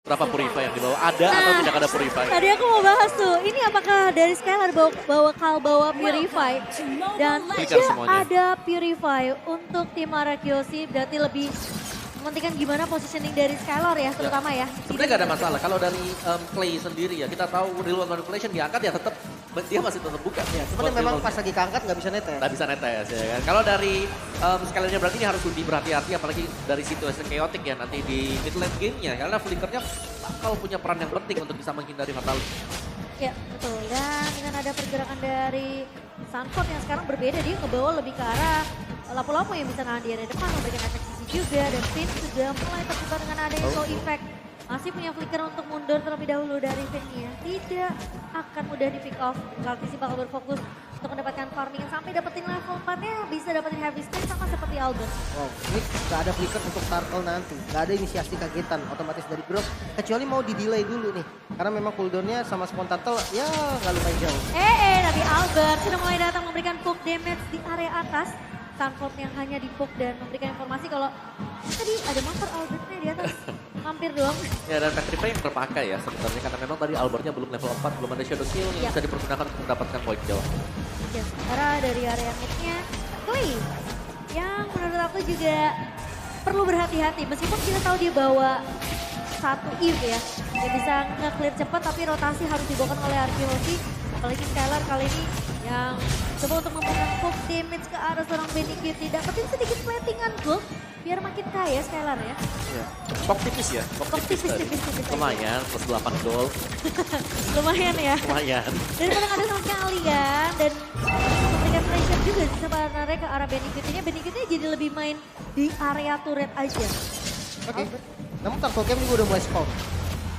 Berapa Purify yang dibawa? Ada atau tidak ada Purify? Tadi aku mau bahas tuh, ini apakah dari Skylar bawa Purify dan Flicker tidak semuanya. ada Purify untuk tim Arakiosi, berarti lebih mementingkan gimana positioning dari Skylar ya, terutama ya. Sebenarnya nggak ada masalah. Kalau dari Clay sendiri ya, kita tahu real world manipulation diangkat ya tetap dia masih tetap buka. Ya, cuman memang pas lagi keangkat nggak bisa netes. Nggak bisa netes ya kan. Kalau dari sekaliannya berarti ini harus lebih berhati-hati apalagi dari situasi chaotic ya nanti di mid lane game-nya. Karena flickernya bakal punya peran yang penting untuk bisa menghindari fatality. Ya betul, dan dengan ada pergerakan dari Sanford yang sekarang berbeda, dia ngebawa lebih ke arah lapu-lapu yang bisa nahan di area depan, memberikan efek sisi juga, dan Finn sudah mulai terbuka dengan adanya show effect. Masih punya flicker untuk mundur terlebih dahulu dari Finn-nya. Tidak akan mudah di pick off. Kaltisi bakal berfokus untuk mendapatkan farming sampai dapetin level 4-nya, bisa dapetin heavy spin sama seperti Albert. Wow, ini gak ada flicker untuk Turtle nanti. Gak ada inisiasi kagetan otomatis dari Grok. Kecuali mau di-delay dulu nih. Karena memang cooldownnya sama spawn Turtle ya gak lumayan jauh. Tapi Albert sudah mulai datang memberikan poke damage di area atas. Sanford yang hanya di poke dan memberikan informasi kalau tadi ada mampir Albertnya di atas. Mampir doang. Ya dan Petrify yang terpakai ya sebenarnya karena memang tadi Albertnya belum level 4, belum ada Shadow Kill yang bisa dipergunakan untuk mendapatkan point kill. Ya, sementara dari area mid-nya Clay yang menurut aku juga perlu berhati-hati meskipun kita tahu dia bawa satu Eve ya. Dia bisa nge-clear cepat tapi rotasi harus dibawakan oleh Arkeologi. Apalagi Skylar kali ini yang coba untuk memberikan poke damage ke arah seorang Benikiti. Dapetin sedikit platingan gold biar makin kaya Skylar ya. Iya. Pok tipis ya, pok tipis tadi. tipis aja. Lumayan, plus 8 gold. Lumayan ya. Lumayan. Daripada nggak ada sama sekali kan. Dan memberikan pressure juga sebenarnya ke arah Benikitinya. Benikitinya jadi lebih main di area turret aja. Oke. Namun Turtle Camp juga udah mulai spawn.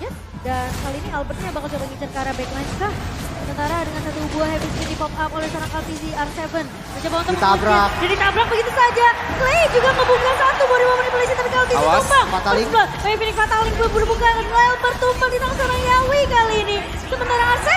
Yes, dan kali ini Albertnya bakal coba ngincer ke arah backline kah? Sementara dengan satu buah heavy spin di pop up oleh seorang LTZ R7. Mencoba untuk Ditabrak. mengunci. Dan ditabrak begitu saja. Clay juga ngebuka satu buah ribu manipulasi tapi LTZ Awas, tumbang. Fataling. Bayi Phoenix Fataling berbuka dan Albert tumbang di tangan seorang Yawi kali ini. Sementara R7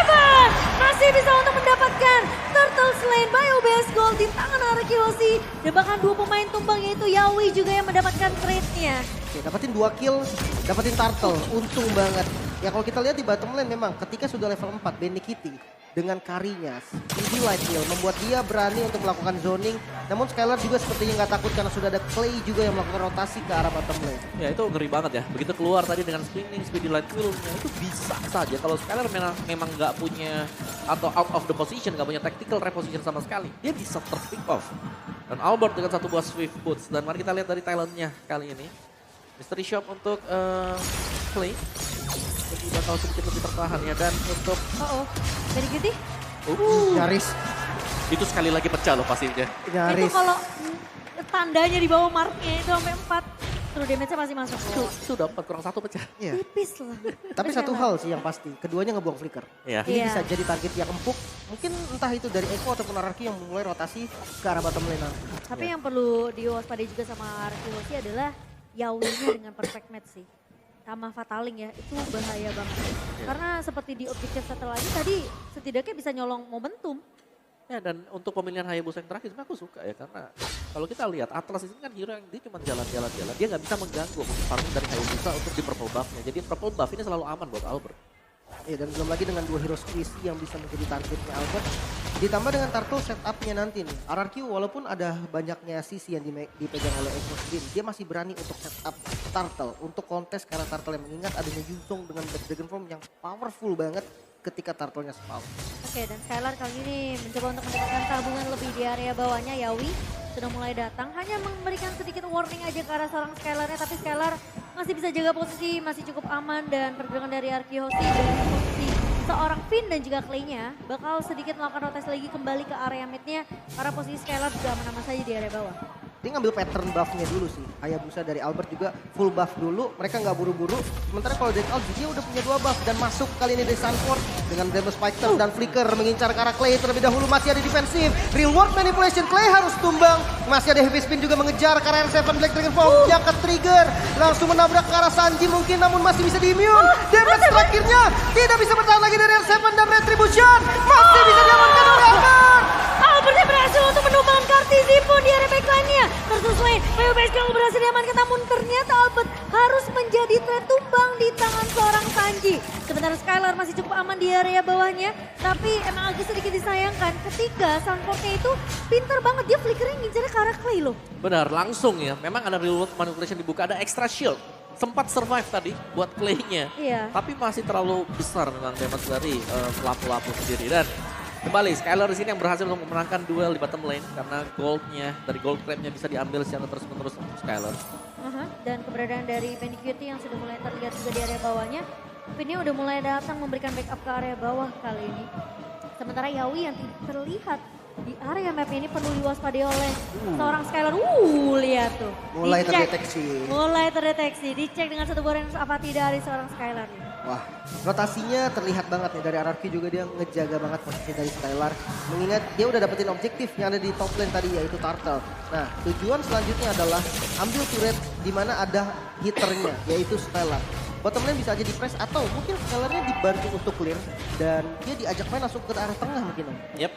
masih bisa untuk mendapatkan Turtle Slain by OBS Gold di tangan Arakihoshi. Dan bahkan dua pemain tumbang yaitu Yawi juga yang mendapatkan trade-nya. Oke, dapetin 2 kill, dapetin Turtle. Untung banget. Ya kalau kita lihat di bottom lane memang ketika sudah level 4 Benikiti dengan karinya, Speedy Light Kill membuat dia berani untuk melakukan zoning. Namun Skylar juga sepertinya nggak takut karena sudah ada Clay juga yang melakukan rotasi ke arah bottom lane. Ya itu ngeri banget ya. Begitu keluar tadi dengan spinning, speedy light kill-nya itu bisa saja. Kalau Skylar memang nggak punya atau out of the position, nggak punya tactical reposition sama sekali. Dia bisa terpick off. Dan Albert dengan satu buah swift boots. Dan mari kita lihat dari talentnya kali ini. Mystery Shop untuk Clay. Jadi bakal sedikit lebih tertahan ya. Dan untuk Benikiti? Nyaris, itu sekali lagi pecah loh pastinya. Itu nyaris. kalau tandanya di bawah marknya itu sampai 4. True damage-nya masih masuk. Sudah 4 kurang 1 pecah. Iya. Tipis lah. Tapi satu hal sih yang pasti, keduanya ngebuang flicker. Iya. Ini Iya. bisa jadi target yang empuk. Mungkin entah itu dari Echo ataupun Araki yang mulai rotasi ke arah bottom lane nanti. Tapi yang perlu diwaspadai juga sama Arkeologi adalah Yawinya dengan perfect match sih. Sama Fataling ya, itu bahaya banget. Karena seperti di objektif satu lagi tadi setidaknya bisa nyolong momentum. Ya dan untuk pemilihan Hayabusa yang terakhir sebenarnya aku suka ya karena kalau kita lihat Atlas ini kan hero yang dia cuma jalan-jalan, dia nggak bisa mengganggu farming dari Hayabusa untuk di purple buff-nya. Jadi purple buff ini selalu aman buat Albert. Ya, dan belum lagi dengan 2 hero squishy yang bisa menjadi targetnya Albert. Ditambah dengan Turtle setupnya nanti nih. RRQ walaupun ada banyaknya sisi yang dipegang oleh Echo sendiri, dia masih berani untuk setup Turtle. Untuk kontes karena Turtle yang mengingat adanya Yuzong dengan Black Dragon Form yang powerful banget ketika Turtle-nya spawn. Oke, dan Skylar kali ini mencoba untuk mendapatkan tabungan lebih di area bawahnya. Yawi sudah mulai datang, hanya memberikan sedikit warning aja ke arah seorang Skylarnya, tapi Skylar masih bisa jaga posisi, masih cukup aman, dan pergerakan dari Arkeologi dari posisi seorang Finn dan juga Clay-nya bakal sedikit melakukan rotasi lagi kembali ke area mid-nya, karena posisi Skylar juga aman-aman saja di area bawah. Dia ngambil pattern buff-nya dulu sih. Hayabusa dari Albert juga full buff dulu. Mereka nggak buru-buru. Sementara kalau dari Albert dia udah punya 2 buff. Dan masuk kali ini dari Sanford dengan Damage Fighter dan Flicker mengincar ke arah Clay terlebih dahulu. Masih ada defensif. Real world manipulation. Clay harus tumbang. Masih ada heavy spin juga mengejar ke arah R7 Black Dragon Form. Yang ke trigger. Langsung menabrak ke arah Sanji mungkin namun masih bisa di-immune. Damage terakhirnya tidak bisa bertahan lagi dari R7 dan Retribution. Masih bisa diamankan oleh Albert. Albertnya berhasil untuk menumbangkan Kartizi pun di area backline-nya. Terus Lane, PUBS kalau berhasil diamankan namun ternyata Albert harus menjadi threat tumbang di tangan seorang lagi. Sementara Skylar masih cukup aman di area bawahnya. Tapi emang agak sedikit disayangkan ketika Sunfordnya itu pinter banget. Dia flickernya ngincernya ke arah Clay loh. Benar, langsung ya. Memang ada real world manipulation dibuka, ada extra shield. Sempat survive tadi buat Clay-nya. Iya. Tapi masih terlalu besar memang damage dari pelapu-pelapu sendiri. Dan kembali, Skylar di sini yang berhasil untuk memenangkan duel di bottom lane. Karena goldnya, dari gold crab-nya bisa diambil secara terus-menerus untuk Skylar. Dan keberadaan dari Benny Cutie yang sudah mulai terlihat juga di area bawahnya. Vinny udah mulai datang memberikan backup ke area bawah kali ini. Sementara Yawi yang tidak terlihat di area map ini perlu diwaspadai oleh seorang Skylar. Lihat tuh. Mulai Dicek. terdeteksi. Mulai terdeteksi. Dicek dengan satu boran apa tidak dari seorang Skylar nih. Wah, rotasinya terlihat banget nih dari RRQ juga dia ngejaga banget posisi dari Skylar. Mengingat dia udah dapetin objektif yang ada di top lane tadi yaitu Turtle. Nah, tujuan selanjutnya adalah ambil turret di mana ada hitternya yaitu Skylar. Bottom lane bisa aja di press atau mungkin Skylarnya dibantu untuk clear dan dia diajak main langsung ke arah tengah mungkin Om. Yep.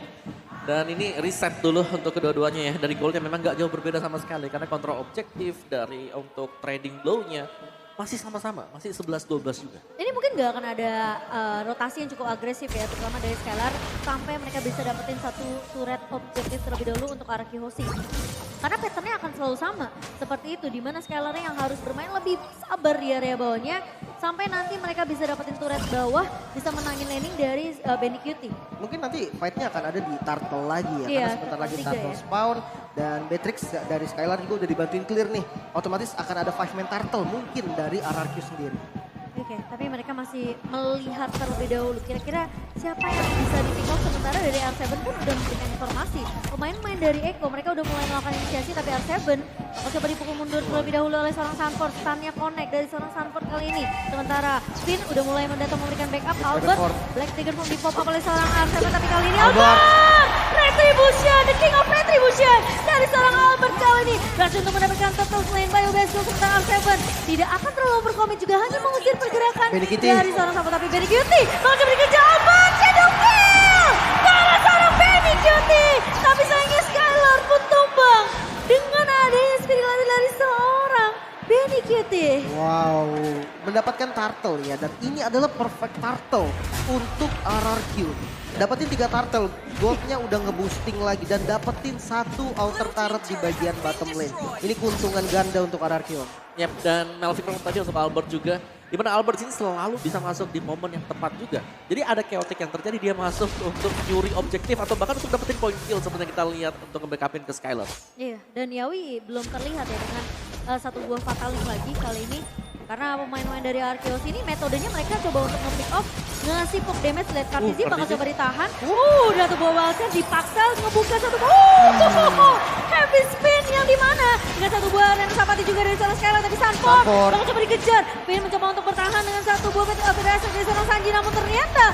Dan ini reset dulu untuk kedua-duanya ya. Dari goldnya memang gak jauh berbeda sama sekali. Karena kontrol objektif dari untuk trading blow-nya masih sama-sama, masih 11-12 juga. Ini mungkin nggak akan ada rotasi yang cukup agresif ya, terutama dari Skylar sampai mereka bisa dapetin satu turret objektif terlebih dahulu untuk arah Kihoshi. Karena patternnya akan selalu sama, seperti itu, dimana Skylarnya yang harus bermain lebih sabar di area bawahnya, sampai nanti mereka bisa dapetin turret bawah, bisa menangin laning dari Benny Cutie. Mungkin nanti fight-nya akan ada di Turtle lagi ya, Iya, karena sebentar lagi tiga Turtle ya. spawn dan Beatrix dari Skylar juga udah dibantuin clear nih. Otomatis akan ada 5-man Turtle mungkin dari RRQ sendiri. Oke, tapi mereka masih melihat terlebih dahulu. Kira-kira siapa yang bisa di-pick sementara dari R7 pun udah memberikan informasi. Pemain-pemain dari Echo, mereka udah mulai melakukan inisiasi, tapi R7 akan coba dipukul mundur terlebih dahulu oleh seorang Sanford. Stunnya connect dari seorang Sanford kali ini. Sementara Finn udah mulai mendatang memberikan backup. Albert, Black Trigger pun di pop up oleh seorang R7, tapi kali ini Albert! Retribution, the king of retribution dari seorang Albert kali ini. Berhasil untuk mendapatkan total lane bio best sementara R7 tidak akan terlalu overcommit juga, hanya mengusir pergerakan Benny Cutie. dari seorang Sanford, tapi Benny Cutie malah coba dikejar Albert, shadow kill para seorang Benny Cutie. Tapi sayangnya Skylar pun tumbang dengan adanya speed dari seorang Benny Cutie. Wow, mendapatkan Turtle ya dan ini adalah perfect Turtle untuk RRQ. Dapetin 3 Turtle, goldnya udah ngeboosting lagi dan dapetin 1 outer turret di bagian bottom lane. Ini keuntungan ganda untuk RRQ. Yep, dan Melvin Rock tadi untuk Albert juga. Dimana Albert ini selalu bisa masuk di momen yang tepat juga. Jadi ada chaotic yang terjadi, dia masuk untuk nyuri objektif atau bahkan untuk dapetin point kill seperti yang kita lihat untuk nge-backupin ke Skylar. Iya, dan Yawi belum terlihat ya dengan satu buah fatalis lagi kali ini. Karena pemain-pemain dari Arkeos ini metodenya mereka coba untuk nge-pick off, ngasih pop damage, lihat Kartizi bakal coba ditahan. Udah tuh bawa wildcard dipaksa ngebuka satu heavy spin yang dimana dengan satu buah dan Sapati juga dari seorang Skylar, tapi Sanford bakal coba dikejar. Pin mencoba untuk bertahan dengan satu buah berhasil dari seorang Sanji, namun ternyata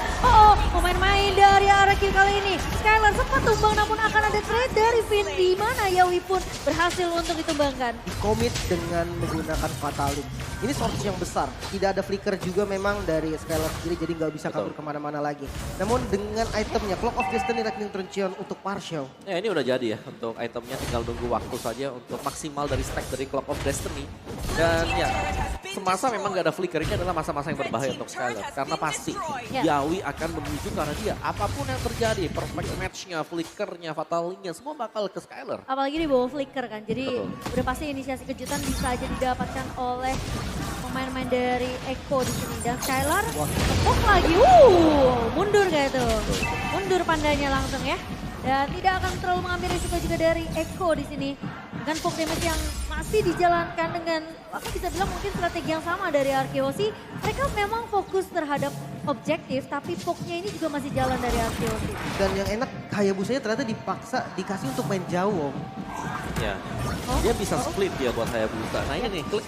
pemain-main dari RRQ kali ini Skylar sempat tumbang, namun akan ada trade dari Finn di mana Yawi pun berhasil untuk ditumbangkan. Komit dengan menggunakan Fatalis. Ini source yang besar, tidak ada flicker juga memang dari Skylar sendiri, jadi nggak bisa kabur kemana-mana lagi. Namun dengan itemnya Clock of Destiny Lightning Truncheon untuk partial. Ya ini udah jadi ya untuk itemnya, tinggal nunggu waktu saja untuk maksimal dari stack dari Clock of Destiny. Dan ya semasa memang gak ada flicker, ini adalah masa-masa yang berbahaya untuk Skylar. Karena pasti Yawi akan menuju ke arah dia. Apapun yang terjadi, perfect match-nya, flickernya, fatalinya, semua bakal ke Skylar. Apalagi di bawah flicker kan, jadi Betul. udah pasti inisiasi kejutan bisa aja didapatkan oleh pemain-pemain dari Echo di sini. Dan Skylar tepuk lagi, mundur gak itu? Mundur pandanya langsung ya. Dan tidak akan terlalu mengambil risiko juga dari Echo di sini. Dengan pop damage yang masih dijalankan dengan, aku bisa bilang mungkin strategi yang sama dari Arkeosi. Mereka memang fokus terhadap objektif, tapi poknya ini juga masih jalan dari Arkeosi. Dan yang enak Hayabusanya ternyata dipaksa dikasih untuk main jauh. Ya, dia bisa split dia buat Hayabusa. Nah ini nih, klik.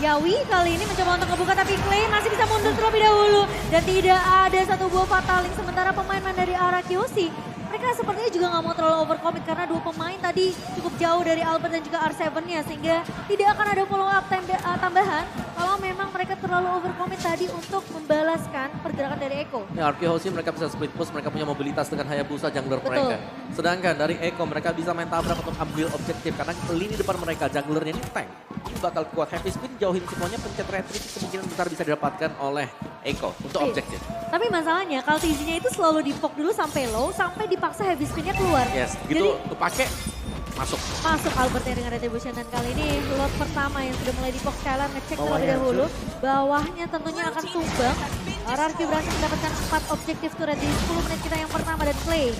Yawi kali ini mencoba untuk ngebuka, tapi Clay masih bisa mundur terlebih dahulu. Dan tidak ada satu buah fataling, sementara pemain-pemain dari arah Kiyoshi mereka sepertinya juga nggak mau terlalu overcommit karena dua pemain tadi cukup jauh dari Albert dan juga R7-nya, sehingga tidak akan ada follow up tambahan kalau memang mereka terlalu overcommit tadi untuk membalaskan pergerakan dari Echo. Ya, Arkeosi mereka bisa split push, mereka punya mobilitas dengan Hayabusa jungler mereka. Sedangkan dari Echo mereka bisa main tabrak untuk ambil objektif karena lini depan mereka junglernya ini tank. Ini bakal kuat, heavy spin jauhin semuanya, pencet retreat kemungkinan besar bisa didapatkan oleh Eko untuk Iya. objektif. Tapi masalahnya Kaltizinya itu selalu di-poke dulu sampai low, sampai dipaksa heavy spinnya keluar. Yes, Jadi begitu kepake masuk. masuk Albertnya dengan Retribution dan kali ini Lord pertama yang sudah mulai di-poke Skylar ngecek terlebih Bawahnya dahulu. Bawahnya tentunya akan tumbang. RRQ berhasil mendapatkan 4 objektif turret di 10 menit kita yang pertama dan Clay.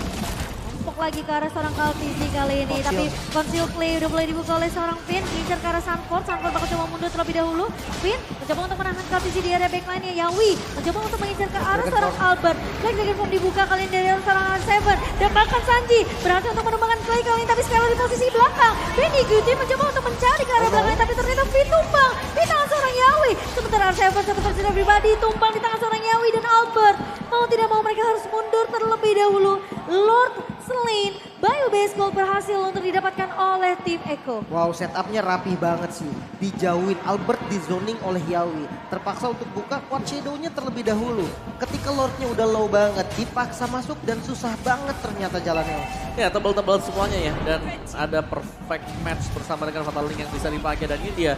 Empuk lagi ke arah seorang Kaltizi kali ini. Conceal. Tapi Conceal Clay udah mulai dibuka oleh seorang Finn. Mengincar ke arah Sanford. Sanford bakal coba mundur terlebih dahulu. Finn mencoba untuk menahan Kaltizi di area backline-nya. Yawi mencoba untuk mengincar ke arah seorang Albert. Black Dragon Form dibuka kali ini dari arah seorang R7. Dan bahkan Sanji berhasil untuk menumbangkan Clay kali ini. Tapi Skylar di posisi belakang. Benny Guti mencoba untuk mencari ke arah belakang. Tapi ternyata Finn tumbang di tangan seorang Yawi. Sementara R7 seperti sudah pribadi tumbang di tangan seorang Yawi dan Albert. Mau tidak mau mereka harus mundur terlebih dahulu. Lord Slain, Bio Base Gold berhasil untuk didapatkan oleh tim Eko. Wow, setupnya rapih banget sih. Dijauhin, Albert di zoning oleh Yawi. Terpaksa untuk buka quad shadow-nya terlebih dahulu. Ketika Lordnya udah low banget, dipaksa masuk dan susah banget ternyata jalannya. Ya tebal-tebal semuanya ya. Dan ada perfect match bersama dengan Fatal Link yang bisa dipakai. Dan ini dia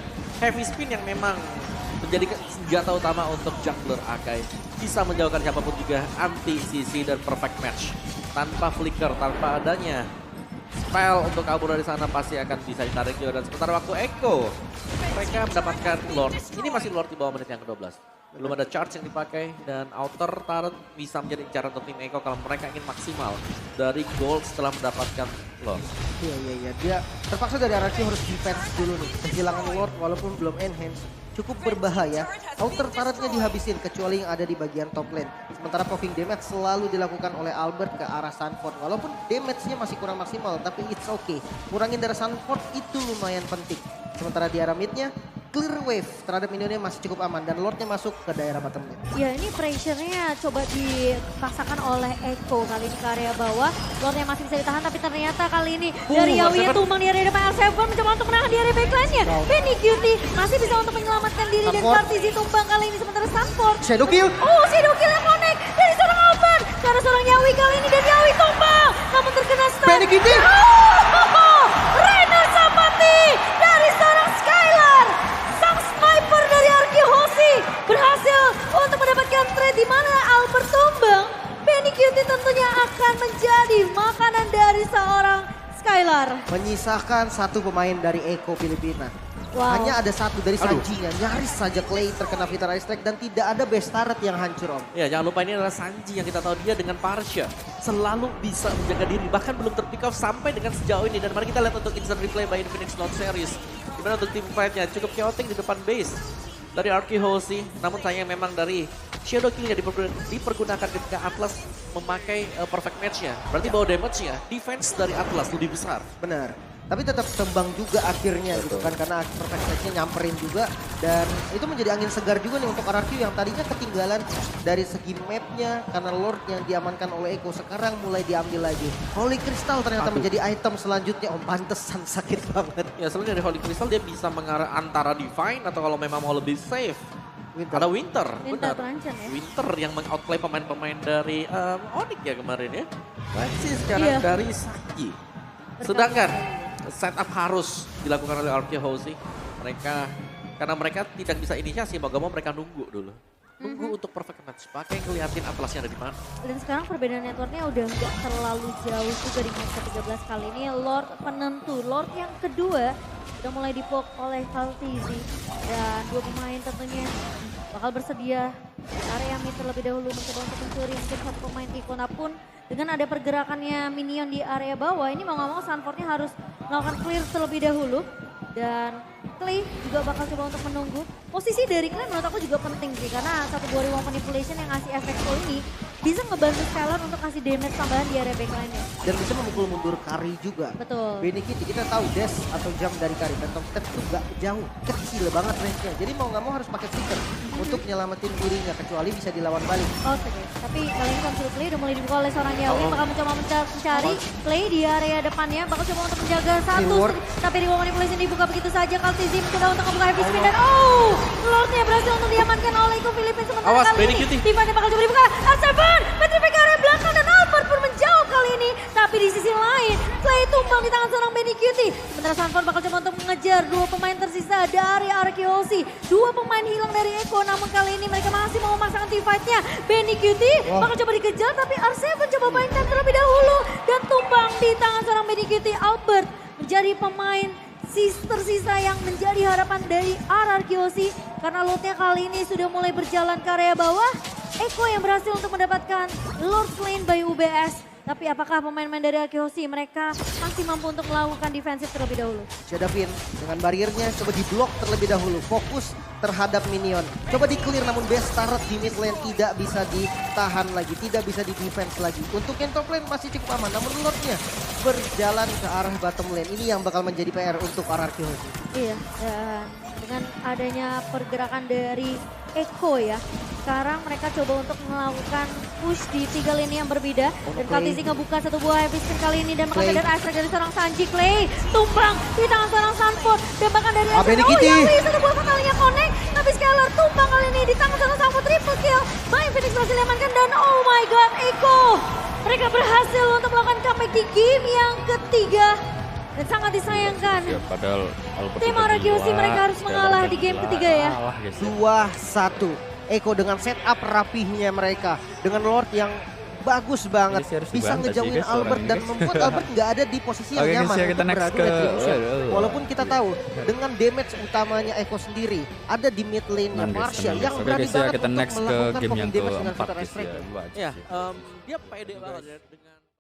heavy spin yang memang menjadi senjata utama untuk jungler Akai. Bisa menjauhkan siapapun juga anti CC dan perfect match. Tanpa flicker, tanpa adanya spell untuk kabur dari sana pasti akan bisa ditarik juga. Dan sementara waktu Eko, mereka mendapatkan Lord. Ini masih Lord di bawah menit yang ke-12. Belum ada charge yang dipakai dan outer turret bisa menjadi incaran untuk tim Eko kalau mereka ingin maksimal dari gold setelah mendapatkan Lord. Iya. Dia terpaksa dari RRQ harus defense dulu nih. Kehilangan Lord walaupun belum enhance. Cukup berbahaya. Outer turretnya dihabisin kecuali yang ada di bagian top lane. Sementara poking damage selalu dilakukan oleh Albert ke arah Sanford. Walaupun damage-nya masih kurang maksimal tapi it's okay. Kurangin dari Sanford itu lumayan penting. Sementara di arah mid-nya clear wave terhadap minionnya masih cukup aman dan Lordnya masuk ke daerah bottom lane. Ya ini pressure-nya coba dipaksakan oleh Eko kali ini ke area bawah. Lordnya masih bisa ditahan tapi ternyata kali ini dari Yawi yang tumbang di area depan R7 mencoba untuk menahan di area backline-nya. Benny Cutie masih bisa untuk menyelamatkan diri dan Sanford. Kaltizi tumbang kali ini sementara Sanford. Shadow kill. Oh, Shadow Kill yang connect dari seorang Albert. Karena seorang Yawi kali ini dan Yawi tumbang. Namun terkena stun. Benny Cutie. Oh, Renner Sapati dari seorang Skylar. Sang sniper dari Arki Hoshi berhasil untuk mendapatkan trade di mana Albert tumbang. Benny Cutie tentunya akan menjadi makanan dari seorang Skylar. Menyisakan satu pemain dari Eko Filipina. Wow. Hanya ada satu dari Sanji-nya. Nyaris saja Clay terkena Vitara Strike dan tidak ada best turret yang hancur om. Ya jangan lupa ini adalah Sanji yang kita tahu dia dengan Parsha selalu bisa menjaga diri. Bahkan belum terpick off sampai dengan sejauh ini. Dan mari kita lihat untuk instant replay by Infinix Note Series. Dimana untuk team fight-nya cukup chaotic di depan base dari Arki Hoshi. Namun sayang memang dari Shadow Kill-nya dipergunakan ketika Atlas memakai perfect match-nya. Berarti bahwa damage-nya defense dari Atlas lebih besar. Benar. Tapi tetap tembang juga akhirnya gitu kan. Karena perfect match-nya nyamperin juga. Dan itu menjadi angin segar juga nih untuk RRQ yang tadinya ketinggalan dari segi map-nya. Karena Lord yang diamankan oleh Eko sekarang mulai diambil lagi. Holy Crystal ternyata menjadi item selanjutnya. Om pantesan sakit banget. Ya selain dari Holy Crystal dia bisa mengarah antara Divine atau kalau memang mau lebih safe. Ada Winter, benar. terancam ya. Winter yang meng-outplay pemain-pemain dari Onyx ya kemarin ya. Masih sekarang Iya. dari Saki. Sedangkan setup harus dilakukan oleh Arki Hoshi. Karena mereka tidak bisa inisiasi, mau gak mau mereka nunggu dulu. Nunggu untuk perfect match, pakai ngeliatin Atlasnya ada di mana. Dan sekarang perbedaan networknya udah nggak terlalu jauh juga di match ke-13 kali ini. Lord penentu, Lord yang kedua udah mulai dipok oleh Kaltizi. Dan dua pemain tentunya bakal bersedia di area mid terlebih dahulu mencoba untuk mencuri mungkin satu pemain Ikona pun. Dengan ada pergerakannya minion di area bawah, ini mau nggak mau Sanfordnya harus melakukan clear terlebih dahulu. Dan Clay juga bakal coba untuk menunggu. Posisi dari Clay menurut aku juga penting sih. Karena satu Glory Wong Manipulation yang ngasih efek full ini bisa ngebantu Skylar untuk kasih damage tambahan di area backline-nya. Dan bisa memukul mundur Kari juga. Betul. Benny Kitty, kita tahu dash atau jump dari Kari. Phantom Step itu gak jauh, kecil banget range-nya. Jadi mau gak mau harus pakai flicker untuk nyelamatin dirinya. Kecuali bisa dilawan balik. Oke, tapi kali ini Consul Clay udah mulai dibuka oleh seorang Yawi. Bakal mencoba mencari Clay di area depannya. Bakal coba untuk menjaga satu. Reward. Tapi Reward Manipulation dibuka begitu saja. Kaltizi mencoba untuk membuka heavy spin dan Lordnya berhasil untuk diamankan oleh Iko Philippines. Sementara Awas, kali Benny ini Cutie. Divine bakal coba dibuka. R7, Petrific ke area belakang dan Albert pun menjauh kali ini ini. Tapi di sisi lain, Clay tumbang di tangan seorang Benny Cutie. Sementara Sanford bakal coba untuk mengejar dua pemain tersisa dari RKOC. Dua pemain hilang dari Eko, namun kali ini mereka masih mau memasangkan team fight-nya. Benny Cutie bakal coba dikejar, tapi R7 coba mainkan terlebih dahulu. Dan tumbang di tangan seorang Benny Cutie. Albert menjadi pemain tersisa yang menjadi harapan dari RRQOC. Karena lotnya kali ini sudah mulai berjalan ke area bawah. Eko yang berhasil untuk mendapatkan Lord Lane by UBS. Tapi apakah pemain-pemain dari RRQOC mereka masih mampu untuk melakukan defensif terlebih dahulu? Shadowin dengan bariernya coba diblok terlebih dahulu. Fokus terhadap minion. Coba di-clear namun best turret di mid lane tidak bisa ditahan lagi. Tidak bisa di-defense lagi. Untuk yang top lane masih cukup aman. Namun Lordnya berjalan ke arah bottom lane. Ini yang bakal menjadi PR untuk RRQOC. Iya, dan dengan adanya pergerakan dari Eko ya. Sekarang mereka coba untuk melakukan push di 3 lini yang berbeda. Dan Kaltizi ngebuka satu buah habis kali ini dan mengambil extract dari seorang Sanji. Clay tumbang di tangan seorang Sanford. Dan bahkan dari Benny oh Cutie. ya, satu buah fatalnya connect. Tapi Scalar tumbang kali ini di tangan seorang Sanford. Triple kill. Baik Phoenix berhasil diamankan dan oh my god Eko. Mereka berhasil untuk melakukan comeback di game yang ketiga. Dan sangat disayangkan. Ya, padahal Albert Tim udah RRQOC duluan, mereka harus Scalar mengalah udah di game duluan, ketiga ya. kalah, guys. 2-1. Eko dengan setup rapihnya mereka. Dengan Lord yang bagus banget. Ini sih harus Bisa dibantai sih, ngejauhin guys, Albert orang dan ini. membuat Albert nggak ada di posisi yang Oke, guys, nyaman ya, kita untuk next beradu ke- retribution. waduh. Walaupun kita tahu dengan damage utamanya Eko sendiri ada di mid lane-nya Tenang, guys, Marsha tenang, yang guys. Oke, berani guys, ya, banget kita untuk next ke melakukan game yang popping damage dengan keempat Vital guys ya. Strike. Dua aja Ya, sih. dia pede banget ya dengan